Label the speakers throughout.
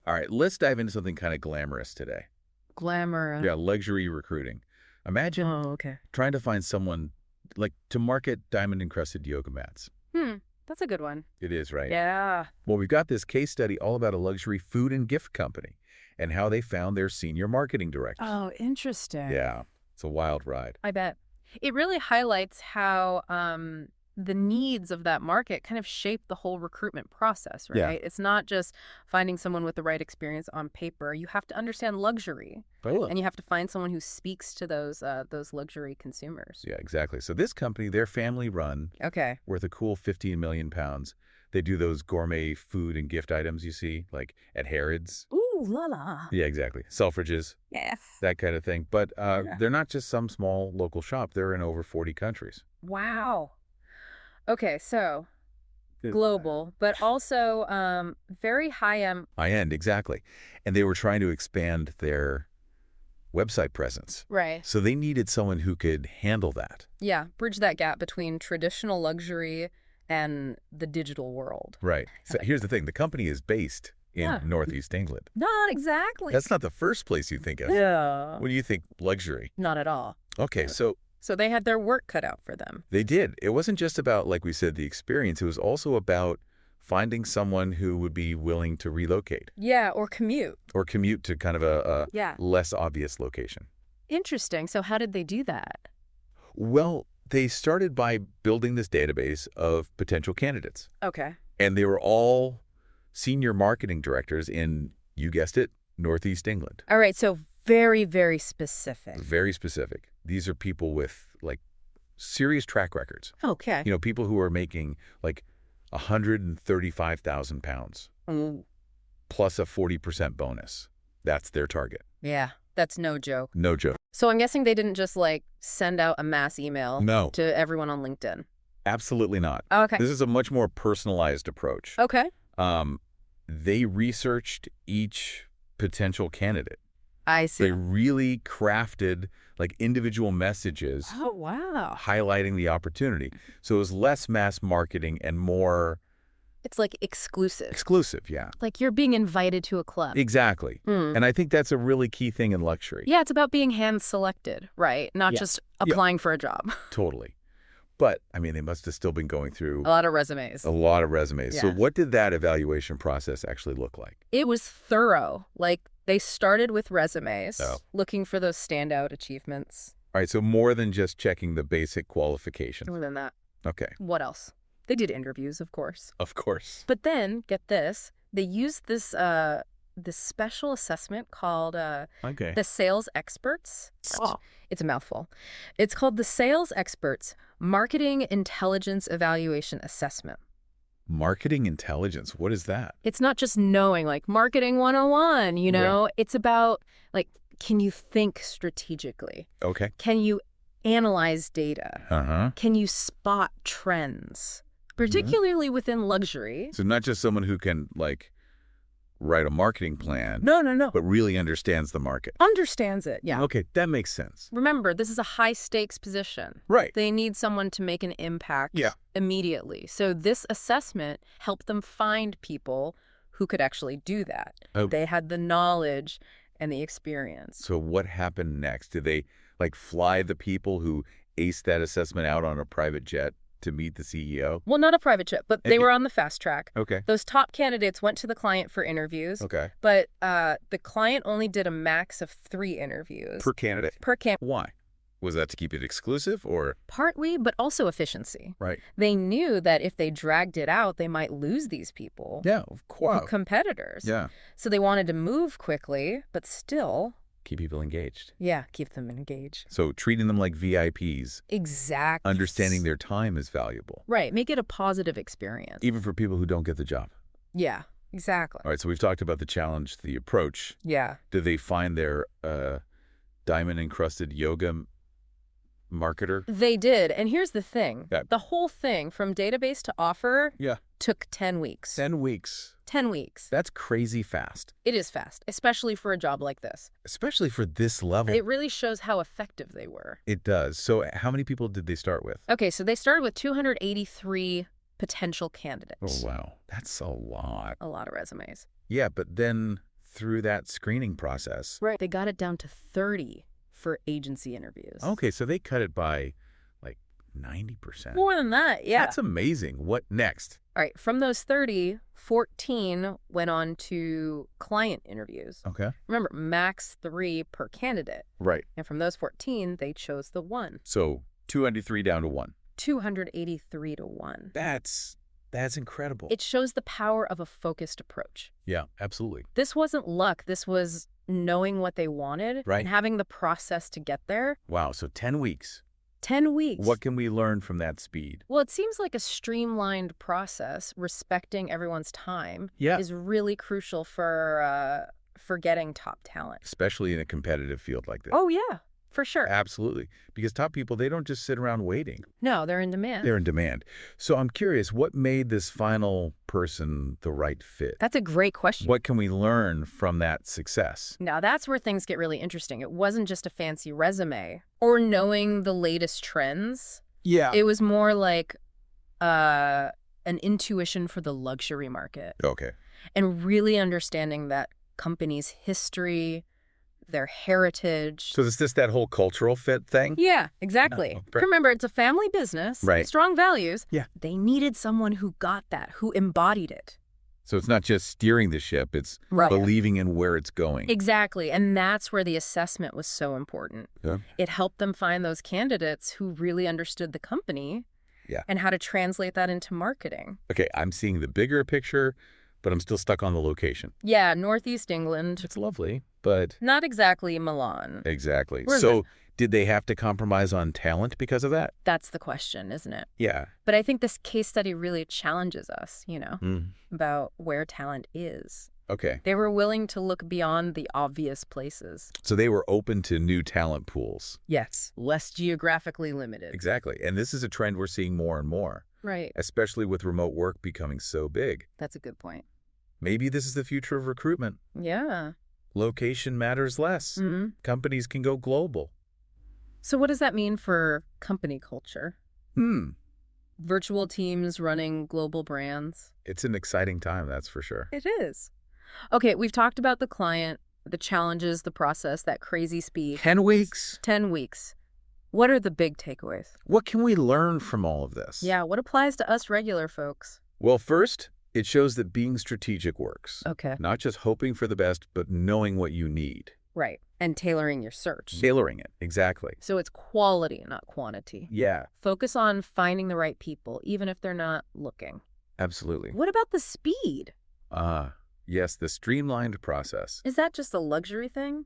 Speaker 1: All right, let's dive into something kind of glamorous today.
Speaker 2: Glamour.
Speaker 1: Yeah, luxury recruiting. Imagine
Speaker 2: Oh, okay.
Speaker 1: trying to find someone like to market diamond-encrusted yoga mats.
Speaker 2: That's a good one.
Speaker 1: It is, right?
Speaker 2: Yeah.
Speaker 1: Well, we've got this case study all about a luxury food and gift company and how they found their senior marketing director.
Speaker 2: Oh, interesting.
Speaker 1: Yeah, it's a wild ride.
Speaker 2: I bet. It really highlights how the needs of that market kind of shape the whole recruitment process, right?
Speaker 1: Yeah.
Speaker 2: It's not just finding someone with the right experience on paper. You have to understand luxury, and you have to find someone who speaks to those luxury consumers.
Speaker 1: Yeah, exactly. So this company, they're family-run,
Speaker 2: Okay.
Speaker 1: worth a cool 15 million pounds. They do those gourmet food and gift items you see, like at Harrods.
Speaker 2: Ooh, la la.
Speaker 1: Yeah, exactly. Selfridges,
Speaker 2: Yes.
Speaker 1: that kind of thing. But they're not just some small local shop. They're in over 40 countries.
Speaker 2: Wow. Okay, so global, but also very high-end.
Speaker 1: High-end, exactly. And they were trying to expand their website presence.
Speaker 2: Right.
Speaker 1: So they needed someone who could handle that.
Speaker 2: Yeah, bridge that gap between traditional luxury and the digital world.
Speaker 1: Right. So here's the thing. The company is based in Northeast England.
Speaker 2: Not exactly.
Speaker 1: That's not the first place you think of.
Speaker 2: Yeah.
Speaker 1: When you think luxury.
Speaker 2: Not at all.
Speaker 1: Okay, so
Speaker 2: So they had their work cut out for them.
Speaker 1: they did. It wasn't just about, like we said, the experience. It was also about finding someone who would be willing to relocate
Speaker 2: Yeah, or commute.
Speaker 1: or commute to kind of a
Speaker 2: Yeah.
Speaker 1: less obvious location.
Speaker 2: Interesting. So how did they do that?
Speaker 1: Well, they started by building this database of potential candidates.
Speaker 2: Okay.
Speaker 1: And they were all senior marketing directors in, you guessed it, Northeast England.
Speaker 2: All right, so very, very specific.
Speaker 1: Very specific. These are people with, like, serious track records.
Speaker 2: Okay.
Speaker 1: You know, people who are making, like, 135,000 pounds plus a 40% bonus. That's their target.
Speaker 2: Yeah, that's no joke.
Speaker 1: No joke.
Speaker 2: So I'm guessing they didn't just, like, send out a mass email
Speaker 1: No.
Speaker 2: to everyone on LinkedIn.
Speaker 1: Absolutely not.
Speaker 2: Okay.
Speaker 1: This is a much more personalized approach.
Speaker 2: Okay.
Speaker 1: They researched each potential candidate.
Speaker 2: I see.
Speaker 1: They really crafted, like, individual messages
Speaker 2: Oh, wow.
Speaker 1: highlighting the opportunity. So it was less mass marketing and more
Speaker 2: It's like exclusive.
Speaker 1: exclusive, yeah.
Speaker 2: Like you're being invited to a club.
Speaker 1: Exactly. And I think that's a really key thing in luxury.
Speaker 2: Yeah, it's about being hand-selected, right? Not just applying for a job.
Speaker 1: Totally. But, I mean, they must have still been going through
Speaker 2: A lot of resumes.
Speaker 1: a lot of resumes. So
Speaker 2: Yes.
Speaker 1: what did that evaluation process actually look like?
Speaker 2: It was thorough. Like, they started with resumes,
Speaker 1: Oh.
Speaker 2: looking for those standout achievements.
Speaker 1: All right, so more than just checking the basic qualifications.
Speaker 2: More than that.
Speaker 1: Okay.
Speaker 2: What else? They did interviews, of course.
Speaker 1: Of course.
Speaker 2: But then, get this, they used this special assessment called
Speaker 1: Okay.
Speaker 2: the Sales Experts. It's a mouthful. It's called the Sales Experts Marketing Intelligence Evaluation Assessment.
Speaker 1: Marketing intelligence. What is that?
Speaker 2: It's not just knowing, like, marketing 101, you know? It's about, like, can you think strategically?
Speaker 1: Okay.
Speaker 2: Can you analyze data?
Speaker 1: Uh-huh.
Speaker 2: Can you spot trends? Particularly within luxury.
Speaker 1: So not just someone who can, like, write a marketing plan,
Speaker 2: No.
Speaker 1: but really understands the market.
Speaker 2: Understands it, yeah.
Speaker 1: Okay, that makes sense.
Speaker 2: Remember, this is a high-stakes position.
Speaker 1: Right.
Speaker 2: They need someone to make an impact
Speaker 1: Yeah.
Speaker 2: immediately. So this assessment helped them find people who could actually do that.
Speaker 1: Oh.
Speaker 2: They had the knowledge and the experience.
Speaker 1: So what happened next? Did they, like, fly the people who aced that assessment out on a private jet to meet the CEO?
Speaker 2: Well, not a private jet, but they were on the fast track.
Speaker 1: Okay.
Speaker 2: Those top candidates went to the client for interviews.
Speaker 1: Okay.
Speaker 2: But the client only did a max of 3 interviews.
Speaker 1: Per candidate.
Speaker 2: Per candidate.
Speaker 1: Why? Was that to keep it exclusive or?
Speaker 2: Partly, but also efficiency.
Speaker 1: Right.
Speaker 2: They knew that if they dragged it out, they might lose these people.
Speaker 1: Yeah, of course.
Speaker 2: Competitors.
Speaker 1: Yeah.
Speaker 2: So they wanted to move quickly, but still,
Speaker 1: Keep people engaged.
Speaker 2: keep them engaged.
Speaker 1: So treating them like VIPs,
Speaker 2: Exactly.
Speaker 1: understanding their time is valuable.
Speaker 2: Right. Make it a positive experience.
Speaker 1: Even for people who don't get the job.
Speaker 2: Yeah, exactly.
Speaker 1: All right, so we've talked about the challenge, the approach.
Speaker 2: Yeah.
Speaker 1: Did they find their diamond-encrusted yoga marketer?
Speaker 2: They did. And here's the thing.
Speaker 1: Yeah.
Speaker 2: The whole thing, from database to offer,
Speaker 1: Yeah.
Speaker 2: took 10 weeks.
Speaker 1: 10 weeks.
Speaker 2: 10 weeks.
Speaker 1: That's crazy fast,
Speaker 2: It is fast, especially for a job like this.
Speaker 1: especially for this level.
Speaker 2: It really shows how effective they were.
Speaker 1: It does. So how many people did they start with?
Speaker 2: Okay, so they started with 283 potential candidates.
Speaker 1: Oh, wow. That's a lot.
Speaker 2: A lot of resumes.
Speaker 1: Yeah, but then through that screening process.
Speaker 2: Right. They got it down to 30 for agency interviews.
Speaker 1: Okay, so they cut it by like 90%.
Speaker 2: More than that, yeah.
Speaker 1: That's amazing. What next?
Speaker 2: All right. From those 30, 14 went on to client interviews.
Speaker 1: Okay.
Speaker 2: Remember, max 3 per candidate.
Speaker 1: Right.
Speaker 2: And from those 14, they chose the 1.
Speaker 1: So 203 down to 1.
Speaker 2: 283 to 1.
Speaker 1: That's incredible.
Speaker 2: It shows the power of a focused approach.
Speaker 1: Yeah, absolutely.
Speaker 2: This wasn't luck. This was knowing what they wanted and having the process to get there.
Speaker 1: Wow, so 10 weeks.
Speaker 2: 10 weeks.
Speaker 1: What can we learn from that speed?
Speaker 2: Well, it seems like a streamlined process, respecting everyone's time,
Speaker 1: Yeah.
Speaker 2: is really crucial for getting top talent.
Speaker 1: Especially in a competitive field like this.
Speaker 2: Oh, yeah, for sure.
Speaker 1: Absolutely. Because top people, they don't just sit around waiting.
Speaker 2: No, they're in demand.
Speaker 1: They're in demand. So I'm curious, what made this final person the right fit?
Speaker 2: That's a great question.
Speaker 1: What can we learn from that success?
Speaker 2: Now, that's where things get really interesting. It wasn't just a fancy resume or knowing the latest trends.
Speaker 1: Yeah.
Speaker 2: It was more like an intuition for the luxury market.
Speaker 1: Okay.
Speaker 2: And really understanding that company's history, their heritage.
Speaker 1: So is this that whole cultural fit thing?
Speaker 2: Yeah, exactly.
Speaker 1: No.
Speaker 2: Remember, it's a family business.
Speaker 1: Right.
Speaker 2: Strong values.
Speaker 1: Yeah.
Speaker 2: They needed someone who got that, who embodied it.
Speaker 1: So it's not just steering the ship, it's
Speaker 2: Right.
Speaker 1: believing in where it's going.
Speaker 2: Exactly. And that's where the assessment was so important.
Speaker 1: Yeah.
Speaker 2: It helped them find those candidates who really understood the company and how to translate that into marketing.
Speaker 1: Okay, I'm seeing the bigger picture, but I'm still stuck on the location.
Speaker 2: Yeah, Northeast England.
Speaker 1: It's lovely, but...
Speaker 2: Not exactly Milan.
Speaker 1: Exactly.
Speaker 2: Where's
Speaker 1: So did they have to compromise on talent because of that?
Speaker 2: That's the question, isn't it?
Speaker 1: Yeah.
Speaker 2: But I think this case study really challenges us, about where talent is.
Speaker 1: Okay.
Speaker 2: They were willing to look beyond the obvious places.
Speaker 1: So they were open to new talent pools.
Speaker 2: Yes. Less geographically limited.
Speaker 1: Exactly. And this is a trend we're seeing more and more,
Speaker 2: Right.
Speaker 1: especially with remote work becoming so big.
Speaker 2: That's a good point.
Speaker 1: Maybe this is the future of recruitment.
Speaker 2: Yeah.
Speaker 1: Location matters less.
Speaker 2: Mm-hmm.
Speaker 1: Companies can go global.
Speaker 2: So what does that mean for company culture? Virtual teams running global brands?
Speaker 1: It's an exciting time, that's for sure.
Speaker 2: It is. Okay, we've talked about the client, the challenges, the process, that crazy speed.
Speaker 1: 10 weeks?
Speaker 2: 10 weeks. What are the big takeaways?
Speaker 1: What can we learn from all of this?
Speaker 2: Yeah, what applies to us regular folks?
Speaker 1: Well, first, it shows that being strategic works.
Speaker 2: Okay.
Speaker 1: Not just hoping for the best, but knowing what you need.
Speaker 2: Right. And tailoring your search.
Speaker 1: Tailoring it, exactly.
Speaker 2: So it's quality, not quantity.
Speaker 1: Yeah,
Speaker 2: Focus on finding the right people, even if they're not looking.
Speaker 1: absolutely.
Speaker 2: What about the speed?
Speaker 1: Yes, the streamlined process.
Speaker 2: Is that just a luxury thing?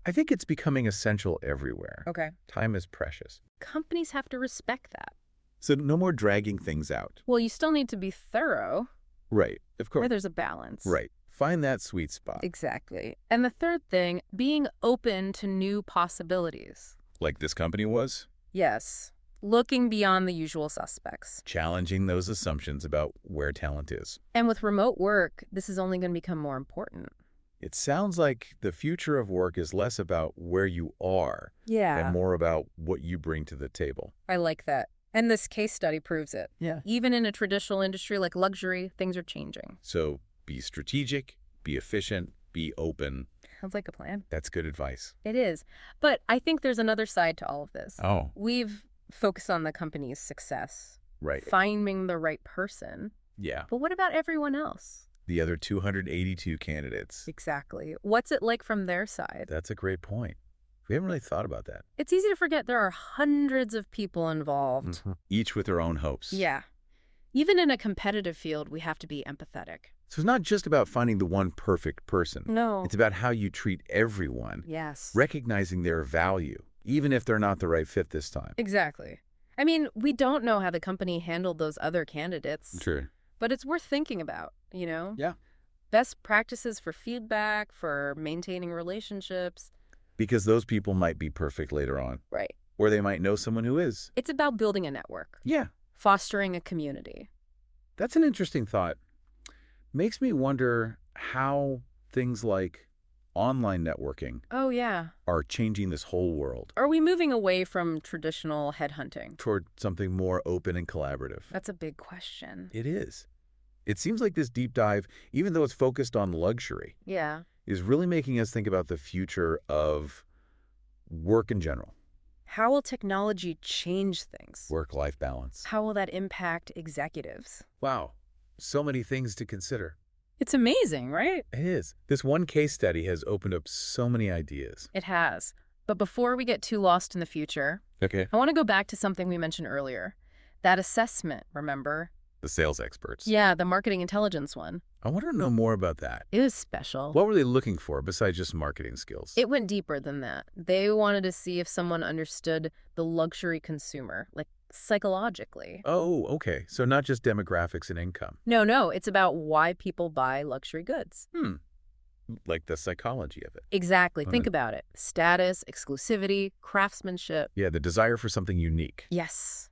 Speaker 1: I think it's becoming essential everywhere.
Speaker 2: Okay.
Speaker 1: Time is precious.
Speaker 2: Companies have to respect that.
Speaker 1: So no more dragging things out.
Speaker 2: Well, you still need to be thorough,
Speaker 1: Right, of
Speaker 2: where
Speaker 1: course.
Speaker 2: there's a balance.
Speaker 1: Right. Find that sweet spot.
Speaker 2: Exactly. And the third thing, being open to new possibilities.
Speaker 1: Like this company was.
Speaker 2: Yes. Looking beyond the usual suspects.
Speaker 1: Challenging those assumptions about where talent is.
Speaker 2: And with remote work, this is only going to become more important.
Speaker 1: It sounds like the future of work is less about where you are
Speaker 2: Yeah.
Speaker 1: and more about what you bring to the table.
Speaker 2: I like that. And this case study proves it.
Speaker 1: Yeah.
Speaker 2: Even in a traditional industry like luxury, things are changing.
Speaker 1: So be strategic, be efficient, be open.
Speaker 2: Sounds like a plan.
Speaker 1: That's good advice.
Speaker 2: It is. But I think there's another side to all of this.
Speaker 1: Oh,
Speaker 2: We've focused on the company's success,
Speaker 1: right.
Speaker 2: finding the right person.
Speaker 1: Yeah.
Speaker 2: But what about everyone else?
Speaker 1: The other 282 candidates.
Speaker 2: Exactly. What's it like from their side?
Speaker 1: That's a great point. We haven't really thought about that.
Speaker 2: It's easy to forget there are hundreds of people involved.
Speaker 1: Each with their own hopes.
Speaker 2: Yeah. Even in a competitive field, we have to be empathetic.
Speaker 1: So it's not just about finding the one perfect person.
Speaker 2: No.
Speaker 1: It's about how you treat everyone,
Speaker 2: Yes.
Speaker 1: recognizing their value, even if they're not the right fit this time.
Speaker 2: Exactly. I mean, we don't know how the company handled those other candidates,
Speaker 1: True.
Speaker 2: but it's worth thinking about,
Speaker 1: Yeah.
Speaker 2: Best practices for feedback, for maintaining relationships.
Speaker 1: Because those people might be perfect later on,
Speaker 2: Right.
Speaker 1: or they might know someone who is.
Speaker 2: It's about building a network,
Speaker 1: Yeah.
Speaker 2: fostering a community.
Speaker 1: That's an interesting thought. Makes me wonder how things like online networking
Speaker 2: Oh, yeah.
Speaker 1: are changing this whole world
Speaker 2: Are we moving away from traditional headhunting?
Speaker 1: toward something more open and collaborative.
Speaker 2: That's a big question.
Speaker 1: It is. It seems like this deep dive, even though it's focused on luxury,
Speaker 2: Yeah.
Speaker 1: is really making us think about the future of work in general,
Speaker 2: How will technology change things?
Speaker 1: work-life balance.
Speaker 2: How will that impact executives?
Speaker 1: Wow, so many things to consider.
Speaker 2: It's amazing, right?
Speaker 1: It is. This one case study has opened up so many ideas.
Speaker 2: It has. But before we get too lost in the future,
Speaker 1: Okay.
Speaker 2: I want to go back to something we mentioned earlier. That assessment, remember?
Speaker 1: The sales experts.
Speaker 2: Yeah, the marketing intelligence one.
Speaker 1: I want to know more about that.
Speaker 2: It was special.
Speaker 1: What were they looking for besides just marketing skills?
Speaker 2: It went deeper than that. They wanted to see if someone understood the luxury consumer, like psychologically.
Speaker 1: Oh, okay. So not just demographics and income.
Speaker 2: No, it's about why people buy luxury goods.
Speaker 1: Like the psychology of it.
Speaker 2: Exactly. Think
Speaker 1: Okay.
Speaker 2: about it. Status, exclusivity, craftsmanship.
Speaker 1: Yeah, the desire for something unique.
Speaker 2: Yes.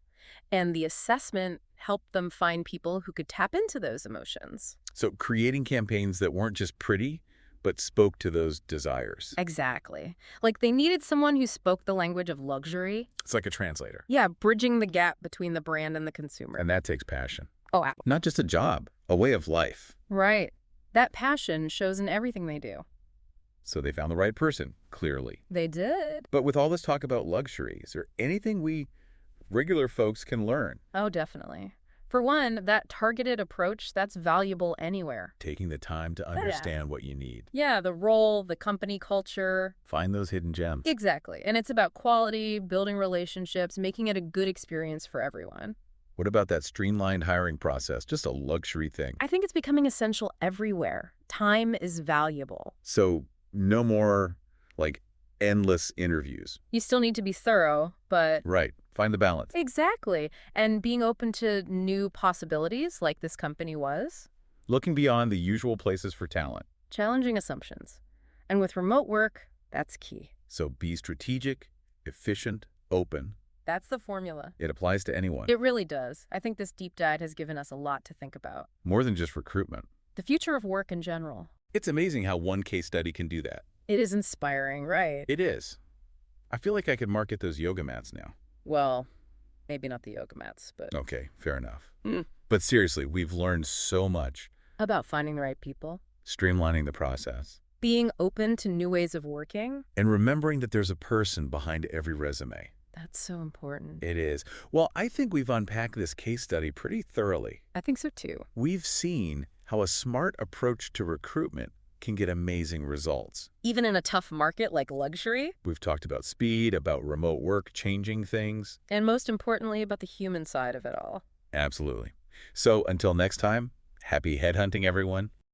Speaker 2: And the assessment helped them find people who could tap into those emotions.
Speaker 1: So creating campaigns that weren't just pretty, but spoke to those desires.
Speaker 2: Exactly. Like they needed someone who spoke the language of luxury.
Speaker 1: It's like a translator.
Speaker 2: Yeah, bridging the gap between the brand and the consumer.
Speaker 1: And that takes passion.
Speaker 2: Oh, wow.
Speaker 1: Not just a job, a way of life.
Speaker 2: Right. That passion shows in everything they do.
Speaker 1: So they found the right person, clearly.
Speaker 2: They did.
Speaker 1: But with all this talk about luxury, is there anything we regular folks can learn?
Speaker 2: Oh, definitely. For one, that targeted approach, that's valuable anywhere.
Speaker 1: Taking the time to understand what you need.
Speaker 2: Yeah, the role, the company culture.
Speaker 1: Find those hidden gems.
Speaker 2: Exactly. And it's about quality, building relationships, making it a good experience for everyone.
Speaker 1: What about that streamlined hiring process? Just a luxury thing.
Speaker 2: I think it's becoming essential everywhere. Time is valuable.
Speaker 1: So no more like endless interviews.
Speaker 2: You still need to be thorough, but...
Speaker 1: Right. Find the balance.
Speaker 2: Exactly. And being open to new possibilities like this company was.
Speaker 1: Looking beyond the usual places for talent.
Speaker 2: Challenging assumptions. And with remote work, that's key.
Speaker 1: So be strategic, efficient, open.
Speaker 2: That's the formula.
Speaker 1: It applies to anyone.
Speaker 2: It really does. I think this deep dive has given us a lot to think about.
Speaker 1: More than just recruitment.
Speaker 2: The future of work in general.
Speaker 1: It's amazing how one case study can do that.
Speaker 2: It is inspiring, right?
Speaker 1: It is. I feel like I could market those yoga mats now.
Speaker 2: Well, maybe not the yoga mats, but...
Speaker 1: Okay, fair enough.
Speaker 2: Mm.
Speaker 1: But seriously, we've learned so much.
Speaker 2: About finding the right people.
Speaker 1: Streamlining the process.
Speaker 2: Being open to new ways of working.
Speaker 1: And remembering that there's a person behind every resume.
Speaker 2: That's so important.
Speaker 1: It is. Well, I think we've unpacked this case study pretty thoroughly.
Speaker 2: I think so too.
Speaker 1: We've seen how a smart approach to recruitment can get amazing results.
Speaker 2: Even in a tough market like luxury.
Speaker 1: We've talked about speed, about remote work changing things.
Speaker 2: And most importantly, about the human side of it all.
Speaker 1: Absolutely. So until next time, happy headhunting, everyone.